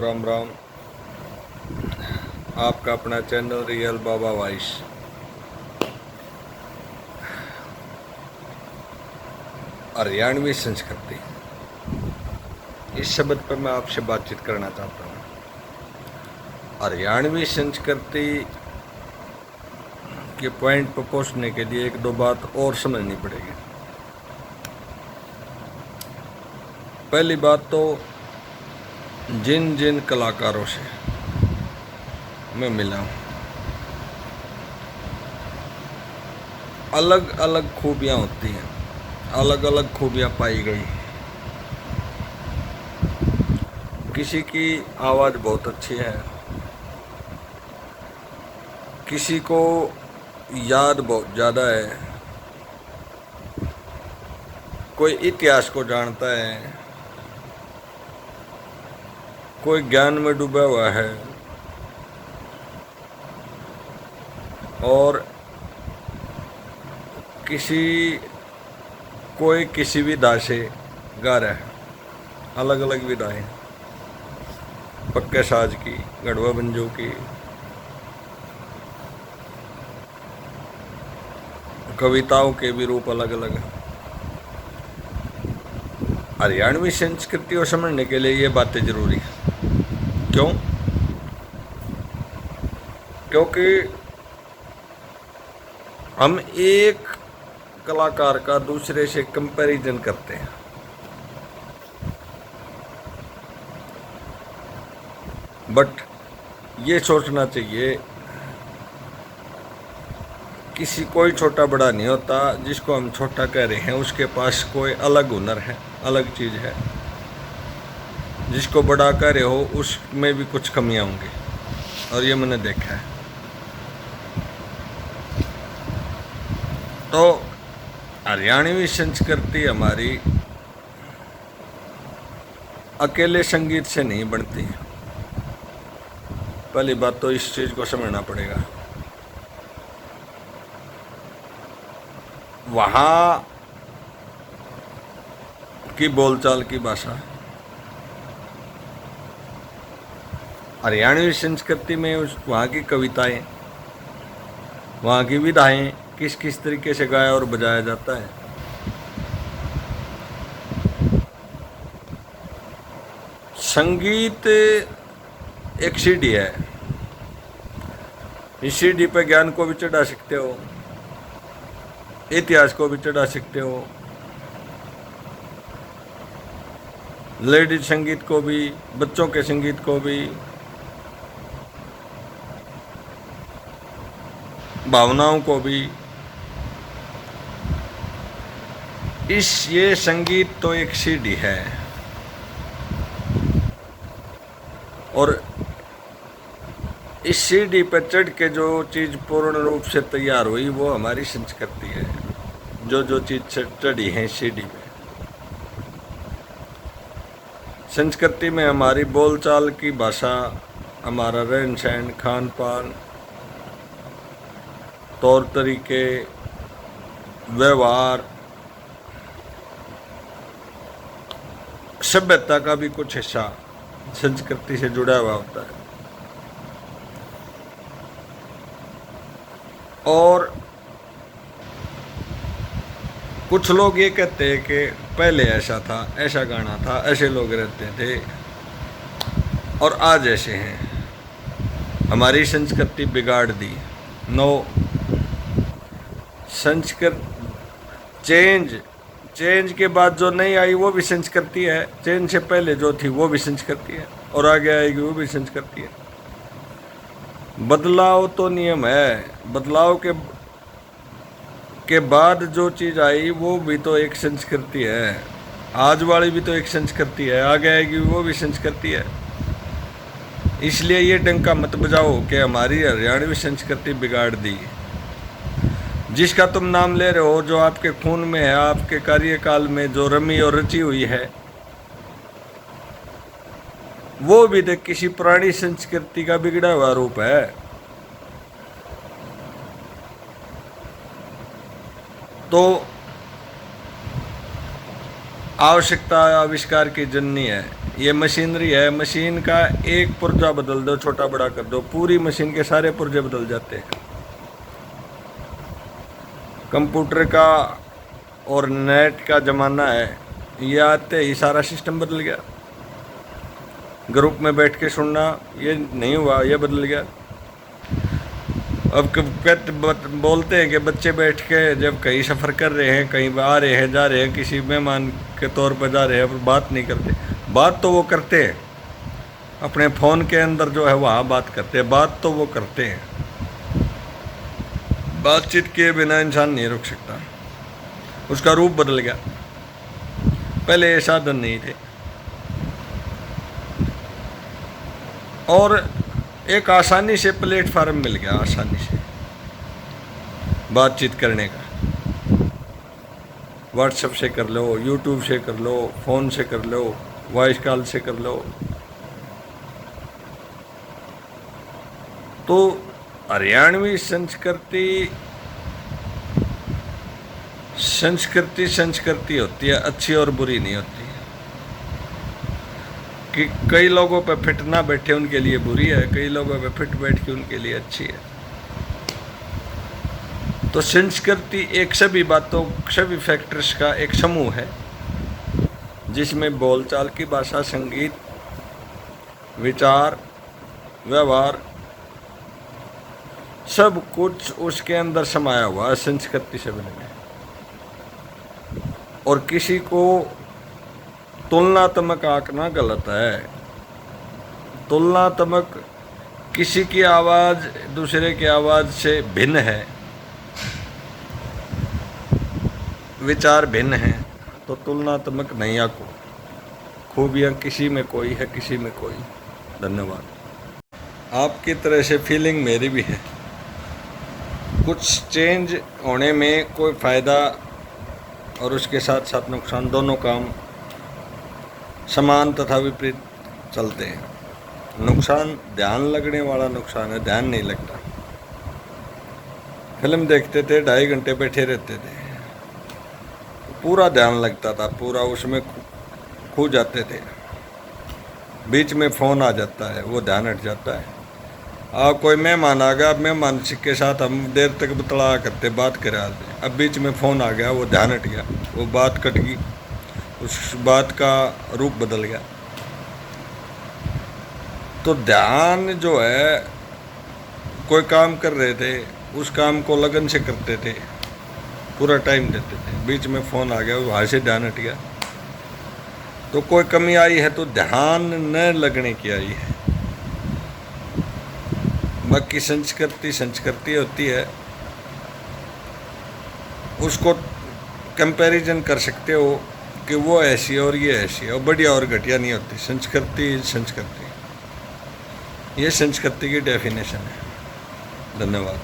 राम राम। आपका अपना channel real बाबा vice. Haryanvi संस्कृति, इस शब्द पर मैं आपसे बातचीत करना चाहता हूँ। हरियाणवी संस्कृति के पॉइंट पर पहुँचने के लिए एक दो बात और समझनी पड़ेगी। पहली बात तो जिन जिन कलाकारों से मैं मिला हूँ, अलग अलग खूबियाँ होती हैं, अलग अलग खूबियाँ पाई गई। किसी की आवाज़ बहुत अच्छी है, किसी को याद बहुत ज़्यादा है, कोई इतिहास को जानता है, कोई ज्ञान में डूबा हुआ है और कोई किसी विधा से गा रहा है। अलग अलग विधाएं, पक्के साज की, गढ़वा बंजो की, कविताओं के भी रूप अलग अलग हैं। हरियाणवी संस्कृति को समझने के लिए ये बातें जरूरी है। क्यों? क्योंकि हम एक कलाकार का दूसरे से कंपैरिजन करते हैं। बट ये सोचना चाहिए, कोई छोटा बड़ा नहीं होता। जिसको हम छोटा कह रहे हैं उसके पास कोई अलग हुनर है, अलग चीज़ है। जिसको बड़ा कह रहे हो उसमें भी कुछ कमियां होंगी, और ये मैंने देखा है। तो हरियाणवी संस्कृति हमारी अकेले संगीत से नहीं बनती। पहली बात तो इस चीज़ को समझना पड़ेगा। वहाँ की बोलचाल की भाषा, हरियाणवी संस्कृति में वहाँ की कविताएं, वहाँ की विधाएं किस किस तरीके से गाया और बजाया जाता है। संगीत एक सीढ़ी है, इस सीढ़ी पे ज्ञान को भी चढ़ा सकते हो, इतिहास को भी चढ़ा सकते हो, लेडीज संगीत को भी, बच्चों के संगीत को भी, भावनाओं को भी। ये संगीत तो एक सीढ़ी है, और इस सीढ़ी पर चढ़ के जो चीज़ पूर्ण रूप से तैयार हुई वो हमारी संस्कृति है। जो चीज़ चढ़ी है सीढ़ी पे, संस्कृति में हमारी बोलचाल की भाषा, हमारा रहन सहन, खान पान, तौर तरीके, व्यवहार, सभ्यता का भी कुछ हिस्सा संस्कृति से जुड़ा हुआ होता है। और कुछ लोग ये कहते हैं कि पहले ऐसा था, ऐसा गाना था, ऐसे लोग रहते थे और आज ऐसे हैं। हमारी संस्कृति बिगाड़ दी। नो, संस्कृति चेंज के बाद जो नहीं आई वो भी संस्कृति है, चेंज से पहले जो थी वो भी संस्कृति है, और आगे आएगी वो भी संस्कृति है। बदलाव तो नियम है, बदलाव के बाद जो चीज़ आई वो भी तो एक संस्कृति है। आज वाली भी तो एक संस्कृति है, आगे आएगी वो भी संस्कृति है। इसलिए ये डंका मत बजाओ कि हमारी हरियाणवी संस्कृति बिगाड़ दी। जिसका तुम नाम ले रहे हो, जो आपके खून में है, आपके कार्यकाल में जो रमी और रची हुई है, वो भी तो किसी पुरानी संस्कृति का बिगड़ा हुआ रूप है। तो आवश्यकता आविष्कार की जननी है। ये मशीनरी है, मशीन का एक पुर्जा बदल दो, छोटा बड़ा कर दो, पूरी मशीन के सारे पुर्जे बदल जाते हैं। कंप्यूटर का और नेट का ज़माना है, ये आते ही सारा सिस्टम बदल गया। ग्रुप में बैठ के सुनना ये नहीं हुआ, ये बदल गया। अब बोलते हैं कि बच्चे बैठ के जब कहीं सफ़र कर रहे हैं, कहीं आ रहे हैं, जा रहे हैं, किसी मेहमान के तौर पर जा रहे हैं, पर बात नहीं करते। बात तो वो करते हैं, अपने फ़ोन के अंदर जो है वहाँ बात करते हैं, बात तो वो करते हैं। बातचीत किए बिना इंसान नहीं रुक सकता, उसका रूप बदल गया। पहले ये साधन नहीं थे, और एक आसानी से प्लेटफार्म मिल गया, आसानी से बातचीत करने का। व्हाट्सएप से कर लो, यूट्यूब से कर लो, फ़ोन से कर लो, वॉइस कॉल से कर लो। तो हरियाणवी संस्कृति होती है, अच्छी और बुरी नहीं होती। कि कई लोगों पे फिट ना बैठे उनके लिए बुरी है, कई लोगों पे फिट बैठ के उनके लिए अच्छी है। तो संस्कृति एक सभी बातों, सभी फैक्टर्स का एक समूह है, जिसमें बोलचाल की भाषा, संगीत, विचार, व्यवहार, सब कुछ उसके अंदर समाया हुआ है संस्कृति शब्द में। और किसी को तुलनात्मक आंकना गलत है। तुलनात्मक, किसी की आवाज़ दूसरे की आवाज़ से भिन्न है, विचार भिन्न है, तो तुलनात्मक नहीं आंको। खूबियाँ किसी में कोई है, किसी में कोई। धन्यवाद। आपकी तरह से फीलिंग मेरी भी है। कुछ चेंज होने में कोई फ़ायदा और उसके साथ साथ नुकसान, दोनों काम समान तथा विपरीत चलते हैं। नुकसान ध्यान लगने वाला नुकसान है, ध्यान नहीं लगता। फिल्म देखते थे, 2.5 घंटे बैठे रहते थे, पूरा ध्यान लगता था, पूरा उसमें खो जाते थे। बीच में फ़ोन आ जाता है, वो ध्यान हट जाता है। कोई मेहमान आ गया, मेहमान के साथ हम देर तक बतला करते, बात करा दें, अब बीच में फ़ोन आ गया, वो ध्यान हट गया, वो बात कट गई, उस बात का रूप बदल गया। तो ध्यान जो है, कोई काम कर रहे थे, उस काम को लगन से करते थे, पूरा टाइम देते थे, बीच में फ़ोन आ गया, वहाँ से ध्यान हट गया, तो कोई कमी आई है तो ध्यान न लगने की आई है। बाकी संस्कृति होती है, उसको कंपैरिजन कर सकते हो कि वो ऐसी है और ये ऐसी है, और बढ़िया और घटिया नहीं होती। संस्कृति, ये संस्कृति की डेफिनेशन है। धन्यवाद।